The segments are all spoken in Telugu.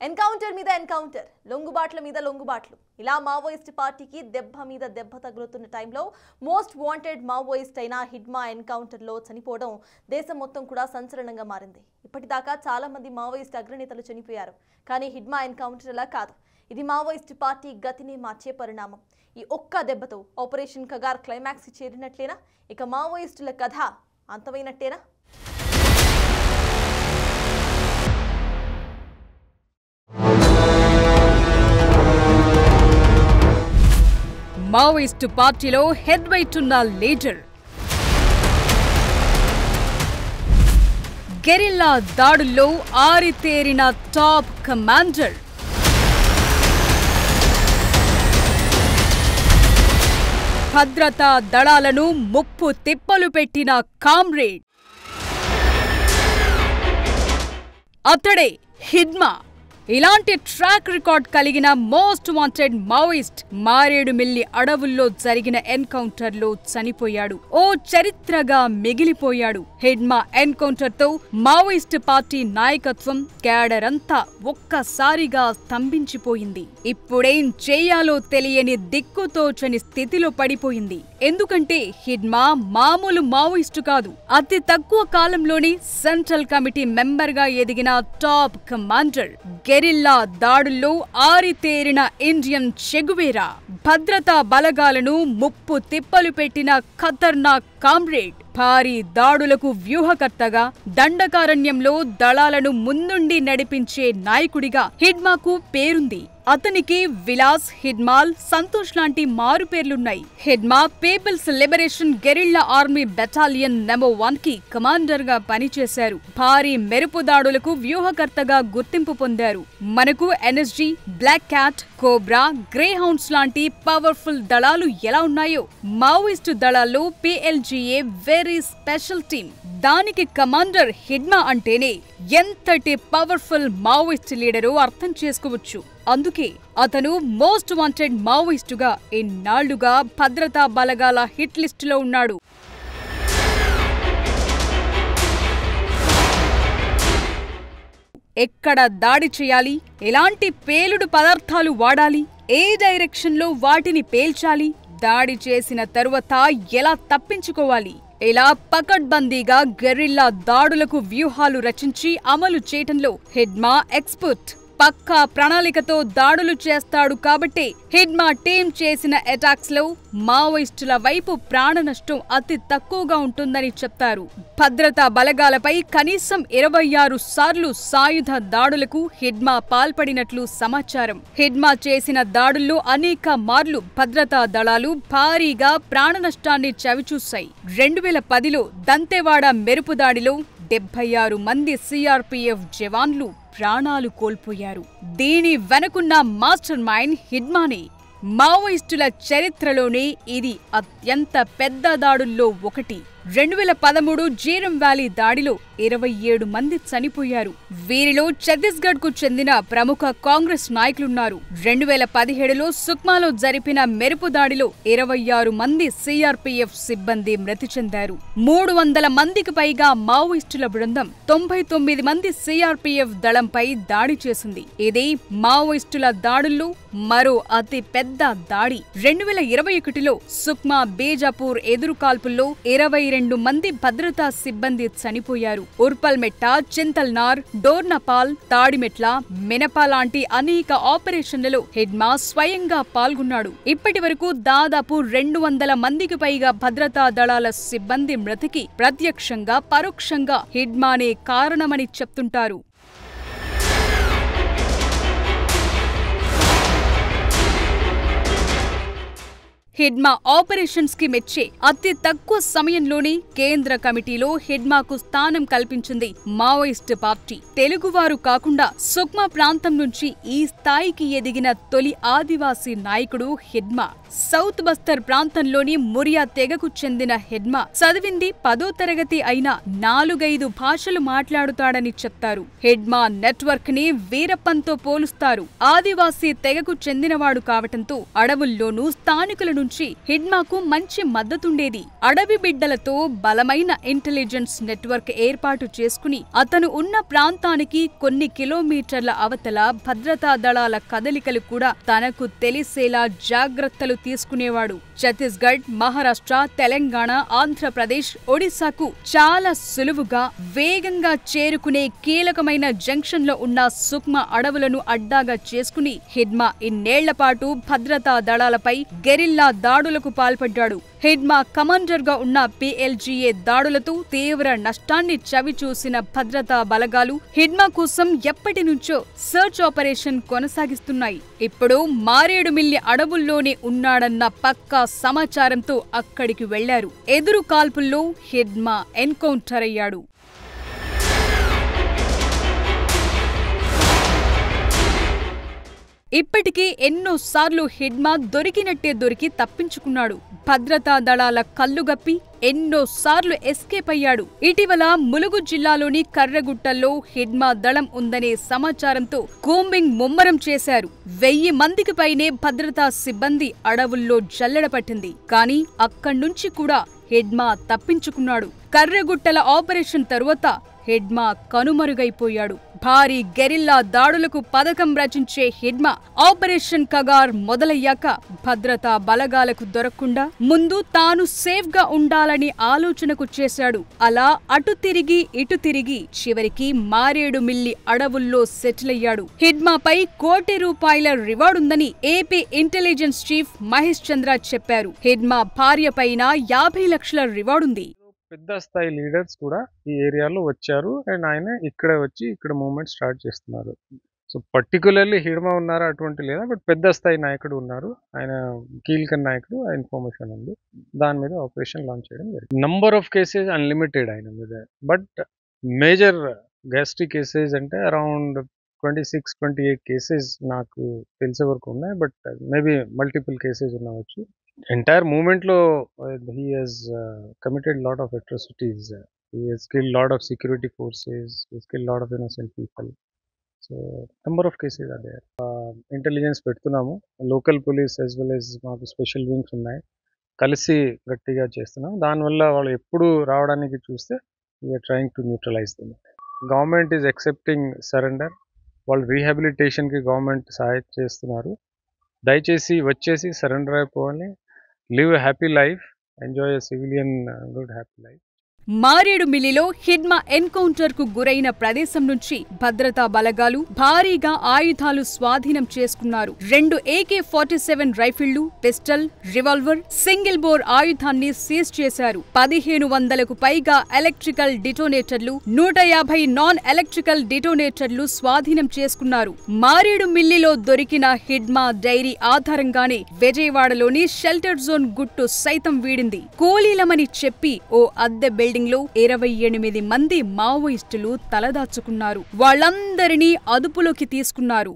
ఎన్కౌంటర్ మీద ఎన్కౌంటర్, లొంగుబాట్ల మీద లొంగుబాట్లు, ఇలా మావోయిస్ట్ పార్టీకి దెబ్బ మీద దెబ్బ తగులుతున్న టైంలో మోస్ట్ వాంటెడ్ మావోయిస్ట్ అయిన హిడ్మా ఎన్కౌంటర్లో చనిపోవడం దేశం మొత్తం కూడా సంచలనంగా మారింది. ఇప్పటిదాకా చాలా మంది మావోయిస్ట్ అగ్రనేతలు చనిపోయారు, కానీ హిడ్మా ఎన్కౌంటర్ అలా కాదు. ఇది మావోయిస్ట్ పార్టీ గతిని మార్చే పరిణామం. ఈ ఒక్క దెబ్బతో ఆపరేషన్ కగార్ క్లైమాక్స్ చేరినట్లేనా? ఇక మావోయిస్టుల కథ అంతమైనట్టేనా? మావోయిస్టు పార్టీలో హెడ్ వెయిట్ ఉన్న లీడర్, గెరిల్లా దాడుల్లో ఆరితేరిన టాప్ కమాండర్, భద్రతా దళాలను ముప్పు తిప్పలు పెట్టిన కామ్రేడ్, అతడే హిడ్మా. ఇలాంటి ట్రాక్ రికార్డ్ కలిగిన మోస్ట్ వాంటెడ్ మావోయిస్ట్ మారేడుమిల్లి అడవుల్లో జరిగిన ఎన్కౌంటర్లో చనిపోయాడు. ఓ చరిత్రగా మిగిలిపోయాడు. హిడ్మా ఎన్కౌంటర్తో మావోయిస్ట్ పార్టీ నాయకత్వం, క్యాడర్ అంతా ఒక్కసారిగా స్తంభించిపోయింది. ఇప్పుడేం చేయాలో తెలియని దిక్కుతోచని స్థితిలో పడిపోయింది. ఎందుకంటే హిడ్మా మామూలు మావోయిస్టు కాదు, అతి తక్కువ కాలంలోనే సెంట్రల్ కమిటీ మెంబర్ గా ఎదిగిన టాప్ కమాండర్. గెరిల్లా దాడుల్లో ఆరితేరిన ఇండియన్ చెగువేరా, భద్రతా బలగాలను ముప్పు తిప్పలు పెట్టిన ఖతర్నాక్ కామ్రేడ్, భారీ దాడులకు వ్యూహకర్తగా, దండకారణ్యంలో దళాలను ముందుండి నడిపించే నాయకుడిగా హిడ్మాకు పేరుంది. అతనికి విలాస్, హిడ్మాల్, సంతోష్ లాంటి మారుపేర్లున్నాయి. Hidma People's Liberation Guerrilla Army battalion number 1 కి కమాండర్ గా పనిచేశారు. భారీ మెరుపు దాడులకు వ్యూహకర్తగా గుర్తింపు పొందారు. మనకు NSG, Black Cat, Cobra, Greyhounds లాంటి పవర్ఫుల్ దళాలు ఎలా ఉన్నాయో, మావోయిస్టు దళాల్లో PLGA వెరీ స్పెషల్ టీమ్. దానికి కమాండర్ హిడ్మా అంటేనే ఎంతటి పవర్ఫుల్ మావోయిస్ట్ లీడరో అర్థం చేసుకోవచ్చు. అందుకే అతను మోస్ట్ వాంటెడ్ మావోయిస్టుగా ఇన్నాళ్లుగా భద్రతా బలగాల హిట్ లిస్టులో ఉన్నాడు. ఎక్కడ దాడి చేయాలి, ఎలాంటి పేలుడు పదార్థాలు వాడాలి, ఏ డైరెక్షన్లో వాటిని పేల్చాలి, దాడి చేసిన తరువాత ఎలా తప్పించుకోవాలి, ఇలా పకడ్బందీగా గెరిల్లా దాడులకు వ్యూహాలు రచించి అమలు చేయటంలో హిడ్మా ఎక్స్పర్ట్. పక్కా ప్రణాళికతో దాడులు చేస్తాడు కాబట్టే హిడ్మా టీం చేసిన అటాక్స్ లో మావోయిస్టుల వైపు ప్రాణ నష్టం అతి తక్కువగా ఉంటుందని చెప్తారు. భద్రతా బలగాలపై కనీసం 26 సార్లు సాయుధ దాడులకు హిడ్మా పాల్పడినట్లు సమాచారం. హిడ్మా చేసిన దాడుల్లో అనేక మార్లు భద్రతా దళాలు భారీగా ప్రాణ నష్టాన్ని చవిచూశాయి. 2010లో దంతెవాడ మెరుపు దాడిలో 76 మంది CRPF జవాన్లు ప్రాణాలు కోల్పోయారు. దీని వెనుకున్న మాస్టర్ మైండ్ హిడ్మానే. మావోయిస్టుల చరిత్రలోనే ఇది అత్యంత పెద్ద దాడుల్లో ఒకటి. 2013 జీరం వ్యాలీ దాడిలో 27 మంది చనిపోయారు. వీరిలో ఛత్తీస్గఢ్ కు చెందిన ప్రముఖ కాంగ్రెస్ నాయకులున్నారు. 2017లో సుక్మాలో జరిపిన మెరుపు దాడిలో 26 మంది CRPF సిబ్బంది మృతి చెందారు. 300 మందికి పైగా మావోయిస్టుల బృందం 99 మంది CRPF దళంపై దాడి చేసింది. ఇది మావోయిస్టుల దాడుల్లో మరో అతి పెద్ద దాడి. 2021లో సుక్మా బేజాపూర్ ఎదురుకాల్పుల్లో 22 మంది భద్రతా సిబ్బంది చనిపోయారు. ఉర్పల్మెట్ట, చింతల్నార్, డోర్నపాల్, తాడిమెట్ల, మినపా లాంటి అనేక ఆపరేషన్లలో హిడ్మా స్వయంగా పాల్గొన్నాడు. ఇప్పటి వరకు దాదాపు 200 మందికి పైగా భద్రతా దళాల సిబ్బంది మృతికి ప్రత్యక్షంగా, పరోక్షంగా హిడ్మానే కారణమని చెప్తుంటారు. హిడ్మా ఆపరేషన్స్ కి మెచ్చే అతి తక్కువ సమయంలోనే కేంద్ర కమిటీలో హిడ్మాకు స్థానం కల్పించింది మావోయిస్ట్ పార్టీ. తెలుగువారు కాకుండా సుక్మా ప్రాంతం నుంచి ఈ స్థాయికి ఎదిగిన తొలి ఆదివాసీ నాయకుడు హిడ్మా. సౌత్ బస్తర్ ప్రాంతంలోని మురియా తెగకు చెందిన హెడ్మా చదివింది 10వ తరగతి అయినా 4-5 భాషలు మాట్లాడుతాడని చెప్తారు. హెడ్మా నెట్వర్క్ ని వీరప్పన్తో పోలుస్తారు. ఆదివాసీ తెగకు చెందినవాడు కావటంతో అడవుల్లోనూ స్థానికుల నుంచి హెడ్మాకు మంచి మద్దతుండేది. అడవి బిడ్డలతో బలమైన ఇంటెలిజెన్స్ నెట్వర్క్ ఏర్పాటు చేసుకుని అతను ఉన్న ప్రాంతానికి కొన్ని కిలోమీటర్ల అవతల భద్రతా దళాల కదలికలు కూడా తనకు తెలిసేలా జాగ్రత్తలు తీసుకునేవాడు. ఛత్తీస్గఢ్, మహారాష్ట్ర, తెలంగాణ, ఆంధ్రప్రదేశ్, ఒడిశాకు చాలా సులువుగా వేగంగా చేరుకునే కీలకమైన జంక్షన్ లో ఉన్న సుక్మా అడవులను అడ్డాగా చేసుకుని హెడ్మా ఇన్నేళ్లపాటు భద్రతా దళాలపై గెరిల్లా దాడులకు పాల్పడ్డాడు. హెడ్మా కమాండర్ గా ఉన్న PLGA దాడులతో తీవ్ర నష్టాన్ని చవిచూసిన భద్రతా బలగాలు హెడ్మా కోసం ఎప్పటి నుంచో సర్చ్ ఆపరేషన్ కొనసాగిస్తున్నాయి. ఇప్పుడు మారేడుమిల్లి అడవుల్లోనే ఉన్నాడన్న పక్కా సమాచారంతో అక్కడికి వెళ్లారు. ఎదురు కాల్పుల్లో హెడ్మా ఎన్కౌంటర్ అయ్యాడు. ఇప్పటికీ ఎన్నోసార్లు హెడ్మా దొరికినట్టే దొరికి తప్పించుకున్నాడు. భద్రతా దళాల కల్లుగప్పి ఎన్నోసార్లు ఎస్కేప్ అయ్యాడు. ఇటీవల ములుగు జిల్లాలోని కర్రగుట్టల్లో హెడ్మా దళం ఉందనే సమాచారంతో కూంబింగ్ ముమ్మరం చేశారు. 1000 మందికి పైనే భద్రతా సిబ్బంది అడవుల్లో జల్లెడపట్టింది. కానీ అక్కడ్నుంచి కూడా హెడ్మా తప్పించుకున్నాడు. కర్రగుట్టల ఆపరేషన్ తరువాత హెడ్మా కనుమరుగైపోయాడు. భారీ గెరిల్లా దాడులకు పథకం రచించే హెడ్మా ఆపరేషన్ కగార్ మొదలయ్యాక భద్రతా బలగాలకు దొరకకుండా ముందు తాను సేఫ్ గా ఉండాలని ఆలోచనకు చేశాడు. అలా అటు తిరిగి ఇటు తిరిగి చివరికి మారేడుమిల్లి అడవుల్లో సెటిల్ అయ్యాడు. హెడ్మాపై ₹1 కోటి రివార్డుందని ఏపీ ఇంటెలిజెన్స్ చీఫ్ మహేష్ చంద్ర చెప్పారు. హెడ్మా భార్య పైన 50 లక్షల రివార్డుంది. పెద్ద స్థాయి లీడర్స్ కూడా ఈ ఏరియాలో వచ్చారు అండ్ ఆయన ఇక్కడ వచ్చి ఇక్కడ మూవ్మెంట్ స్టార్ట్ చేస్తున్నారు. సో పర్టికులర్లీ హిడ్మా ఉన్నారా అటువంటి లేదా, బట్ పెద్ద స్థాయి నాయకుడు ఉన్నారు, ఆయన కీలక నాయకుడు, ఆ ఇన్ఫర్మేషన్ ఉంది. దాని మీద ఆపరేషన్ లాంచ్ చేయడం జరిగింది. నంబర్ ఆఫ్ కేసెస్ అన్లిమిటెడ్ ఆయన మీద, బట్ మేజర్ గ్యాస్ట్రిక్ కేసెస్ అంటే అరౌండ్ 26-28 కేసెస్ నాకు తెలిసే వరకు ఉన్నాయి, బట్ మేబీ మల్టిపుల్ కేసెస్ ఉండవచ్చు. Entire movement lo he has committed lot of atrocities. He has killed lot of security forces. He has killed lot of innocent people. So number of cases are there. Intelligence పెడుతున్నాము, local police as well as మాకు స్పెషల్ వింగ్స్ ఉన్నాయి, కలిసి గట్టిగా చేస్తున్నాం. దానివల్ల వాళ్ళు ఎప్పుడు రావడానికి చూస్తే we are trying to neutralize them. Government is accepting surrender. వాళ్ళు రీహాబిలిటేషన్కి గవర్నమెంట్ సహాయం చేస్తున్నారు. దయచేసి వచ్చేసి సరెండర్ అయిపోవాలి. Live a happy life, enjoy a civilian good happy life. మారేడుమిల్లిలో హెడ్మా ఎన్కౌంటర్ కు గురైన ప్రదేశం నుంచి భద్రతా బలగాలు భారీగా ఆయుధాలు స్వాధీనం చేసుకున్నారు. 2 AK-47 రైఫిళ్లు, పిస్టల్, రివాల్వర్, సింగిల్ బోర్ ఆయుధాన్ని సీజ్ చేశారు. 1500కు పైగా ఎలక్ట్రికల్ డిటోనేటర్లు, 150 నాన్ ఎలక్ట్రికల్ డిటోనేటర్లు స్వాధీనం చేసుకున్నారు. మారేడుమిల్లిలో దొరికిన హెడ్మా డైరీ ఆధారంగానే విజయవాడలోని షెల్టర్ జోన్ గుట్టు సైతం వీడింది. కూలీలమని చెప్పి ఓ అద్దె బిల్డింగ్ లో 28 మంది మావోయిస్టులు తలదాచుకున్నారు. వాళ్ళందరినీ అదుపులోకి తీసుకున్నారు.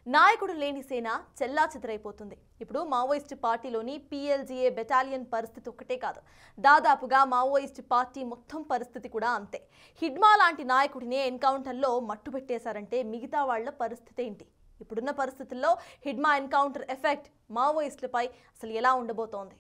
నాయకుడు లేని సేన చెల్లాచెదరైపోతుంది. ఇప్పుడు మావోయిస్టు పార్టీలోని PLGA బెటాలియన్ పరిస్థితి ఒక్కటే కాదు, దాదాపుగా మావోయిస్టు పార్టీ మొత్తం పరిస్థితి కూడా అంతే. హిడ్మా లాంటి నాయకుడిని ఎన్కౌంటర్లో మట్టుబెట్టేశారంటే మిగతా వాళ్ల పరిస్థితి ఏంటి? ఇప్పుడున్న పరిస్థితుల్లో హిడ్మా ఎన్కౌంటర్ ఎఫెక్ట్ మావోయిస్టులపై అసలు ఎలా ఉండబోతోంది?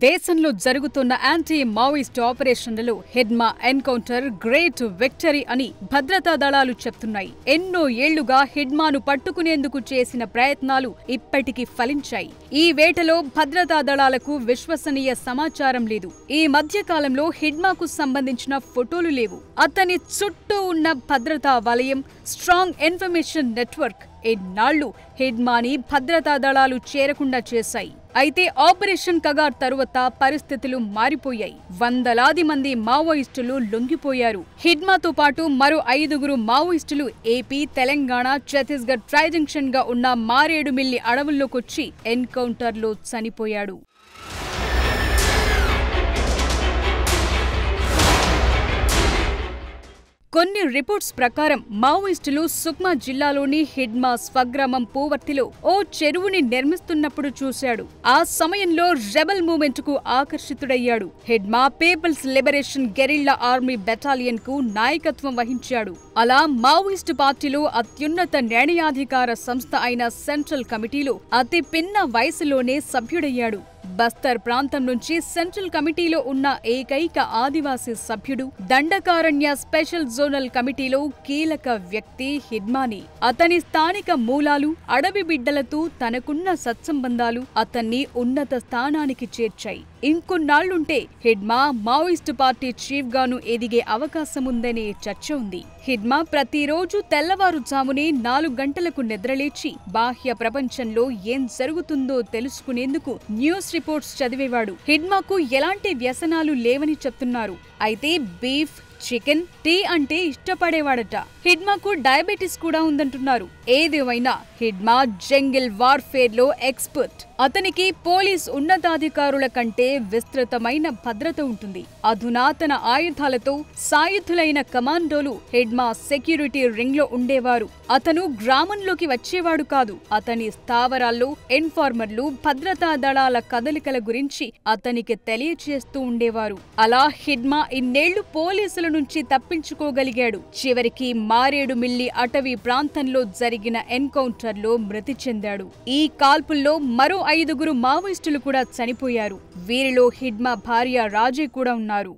దేశంలో జరుగుతున్న యాంటీ మావోయిస్ట్ ఆపరేషన్లలో హెడ్మా ఎన్కౌంటర్ గ్రేట్ విక్టరీ అని భద్రతా దళాలు చెప్తున్నాయి. ఎన్నో ఏళ్లుగా హెడ్మాను పట్టుకునేందుకు చేసిన ప్రయత్నాలు ఇప్పటికీ ఫలించాయి. ఈ వేటలో భద్రతా దళాలకు విశ్వసనీయ సమాచారం లేదు. ఈ మధ్య కాలంలో హెడ్మాకు సంబంధించిన ఫోటోలు లేవు. అతని చుట్టూ ఉన్న భద్రతా వలయం, స్ట్రాంగ్ ఇన్ఫర్మేషన్ నెట్వర్క్ ఎన్నాళ్లు హెడ్మాని భద్రతా దళాలు చేరకుండా చేశాయి. అయితే ఆపరేషన్ కగార్ తరువాత పరిస్థితులు మారిపోయాయి. వందలాది మంది మావోయిస్టులు లొంగిపోయారు. హిడ్మాతో పాటు మరో 5గురు మావోయిస్టులు AP, Telangana, Chhattisgarh tri junction గా ఉన్న మారేడుమిల్లి అడవుల్లోకొచ్చి ఎన్కౌంటర్లో చనిపోయాడు. కొన్ని రిపోర్ట్స్ ప్రకారం మావోయిస్టులు సుక్మా జిల్లాలోని హిడ్మా స్వగ్రామం పూవర్తిలో ఓ చెరువుని నిర్మిస్తున్నప్పుడు చూశాడు. ఆ సమయంలో రెబల్ మూవ్మెంట్ కు ఆకర్షితుడయ్యాడు. Hidma People's Liberation Guerrilla Army battalion కు నాయకత్వం వహించాడు. అలా మావోయిస్టు పార్టీలో అత్యున్నత నిర్ణయాధికార సంస్థ అయిన సెంట్రల్ కమిటీలో అతి పిన్న వయసులోనే సభ్యుడయ్యాడు. బస్తర్ ప్రాంతం నుంచి సెంట్రల్ కమిటీలో ఉన్న ఏకైక ఆదివాసీ సభ్యుడు. దండకారణ్య స్పెషల్ జోనల్ కమిటీలో కీలక వ్యక్తి హిడ్మాని. అతని స్థానిక మూలాలు, అడవి బిడ్డలతో తనకున్న సత్సంబంధాలు అతన్ని ఉన్నత స్థానానికి చేర్చాయి. ఇంకొన్నాళ్లుంటే హిడ్మా మావోయిస్టు పార్టీ చీఫ్ గాను ఎదిగే అవకాశముందనే చర్చ ఉంది. హిడ్మా ప్రతిరోజు తెల్లవారుజామునే 4 గంటలకు నిద్రలేచి బాహ్య ప్రపంచంలో ఏం జరుగుతుందో తెలుసుకునేందుకు న్యూస్ రిపోర్ట్స్ చదివేవాడు. హిడ్మాకు ఎలాంటి వ్యసనాలు లేవని చెప్తున్నారు. అయితే బీఫ్, చికెన్, టీ అంటే ఇష్టపడేవాడట. హిడ్మాకు డయాబెటిస్ కూడా ఉందంటున్నారు. ఏదేమైనా హిడ్మా జంగిల్ వార్ఫేర్ లో ఎక్స్పర్ట్. అతనికి పోలీస్ ఉన్నతాధికారుల కంటే విస్తృతమైన భద్రత ఉంటుంది. అధునాతన ఆయుధాలతో సాయుధులైన కమాండోలు హిడ్మా సెక్యూరిటీ రింగ్ లో ఉండేవారు. అతను గ్రామంలోకి వచ్చేవాడు కాదు. అతని స్థావరాల్లో ఇన్ఫార్మర్లు, భద్రతా దళాల కదలికల గురించి అతనికి తెలియచేస్తూ ఉండేవారు. అలా హిడ్మా ఇన్నేళ్లు పోలీసుల నుంచి తప్పించుకోగలిగాడు. చివరికి మారేడుమిల్లి అటవీ ప్రాంతంలో జరిగిన ఎన్కౌంటర్లో మృతి చెందాడు. ఈ కాల్పుల్లో మరో 5గురు మావోయిస్టులు కూడా చనిపోయారు. వీరిలో హిడ్మా భార్య రాజే కూడా ఉన్నారు.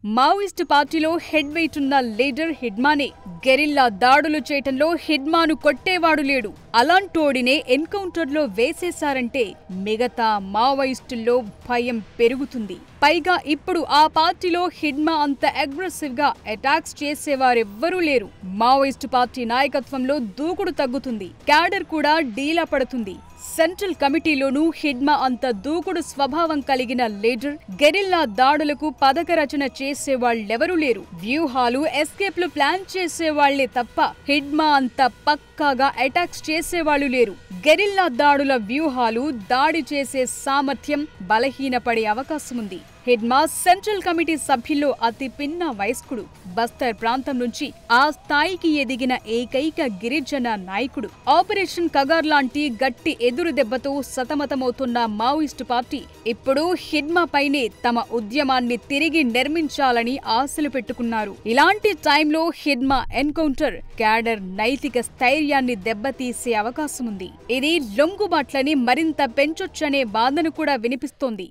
మావోయిస్టు పార్టీలో హెడ్ వెయిట్ ఉన్న లీడర్ హిడ్మానే. గెరిల్లా దాడులు చేయటంలో హిడ్మాను కొట్టేవాడు లేడు. అలాంటోడినే ఎన్కౌంటర్లో వేసేశారంటే మిగతా మావోయిస్టుల్లో భయం పెరుగుతుంది. పైగా ఇప్పుడు ఆ పార్టీలో హిడ్మా అంత అగ్రెసివ్ గా అటాక్స్ చేసేవారెవ్వరూ లేరు. మావోయిస్టు పార్టీ నాయకత్వంలో దూకుడు తగ్గుతుంది. క్యాడర్ కూడా డీలా పడుతుంది. సెంట్రల్ కమిటీలోనూ హిడ్మా అంత దూకుడు స్వభావం కలిగిన లీడర్, గెరిల్లా దాడులకు పథక రచన చేసేవాళ్లెవరూ లేరు. వ్యూహాలు, ఎస్కేప్లు ప్లాన్ చేసేవాళ్లే తప్ప హిడ్మా అంత పక్కాగా అటాక్స్ చేసేవాళ్లు లేరు. గెరిల్లా దాడుల వ్యూహాలు, దాడి చేసే సామర్థ్యం బలహీనపడే అవకాశముంది. హిడ్మా సెంట్రల్ కమిటీ సభ్యుల్లో అతి పిన్న వయస్కుడు. బస్తర్ ప్రాంతం నుంచి ఆ స్థాయికి ఎదిగిన ఏకైక గిరిజన నాయకుడు. ఆపరేషన్ కగార్ లాంటి గట్టి ఎదురు దెబ్బతో సతమతమవుతున్న మావోయిస్టు పార్టీ ఇప్పుడు హిడ్మా పైనే తమ ఉద్యమాన్ని తిరిగి నిర్మించాలని ఆశలు పెట్టుకున్నారు. ఇలాంటి టైంలో హిడ్మా ఎన్కౌంటర్ క్యాడర్ నైతిక స్థైర్యాన్ని దెబ్బతీసే అవకాశముంది. ఇది లొంగుబాట్లని మరింత పెంచొచ్చనే వాదన కూడా వినిపిస్తోంది.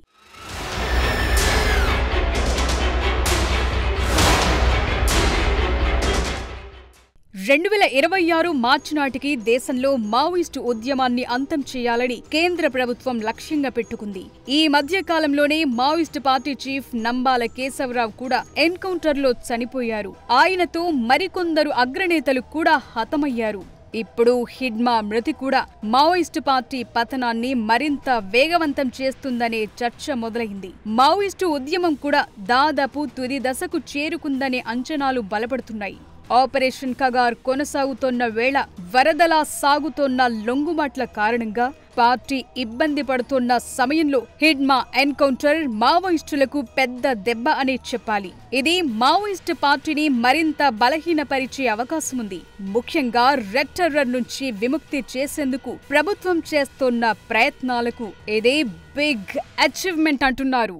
2026 మార్చి నాటికి దేశంలో మావోయిస్టు ఉద్యమాన్ని అంతం చేయాలని కేంద్ర ప్రభుత్వం లక్ష్యంగా పెట్టుకుంది. ఈ మధ్య కాలంలోనే Maoist party chief Nambala Keshava Rao కూడా ఎన్కౌంటర్లో చనిపోయారు. ఆయనతో మరికొందరు అగ్రనేతలు కూడా హతమయ్యారు. ఇప్పుడు హిడ్మా మృతి కూడా మావోయిస్టు పార్టీ పతనాన్ని మరింత వేగవంతం చేస్తుందనే చర్చ మొదలైంది. మావోయిస్టు ఉద్యమం కూడా దాదాపు తుది దశకు చేరుకుందనే అంచనాలు బలపడుతున్నాయి. ఆపరేషన్ కగార్ కొనసాగుతోన్న వేళ వరదలా సాగుతోన్న లొంగుమాట్ల కారణంగా పార్టీ ఇబ్బంది పడుతున్న సమయంలో హిడ్మా ఎన్కౌంటర్ మావోయిస్టులకు పెద్ద దెబ్బ అనే చెప్పాలి. ఇది మావోయిస్టు పార్టీని మరింత బలహీనపరిచే అవకాశముంది. ముఖ్యంగా రెడ్ టెర్రర్ నుంచి విముక్తి చేసేందుకు ప్రభుత్వం చేస్తోన్న ప్రయత్నాలకు ఇదే బిగ్ అచీవ్మెంట్ అంటున్నారు.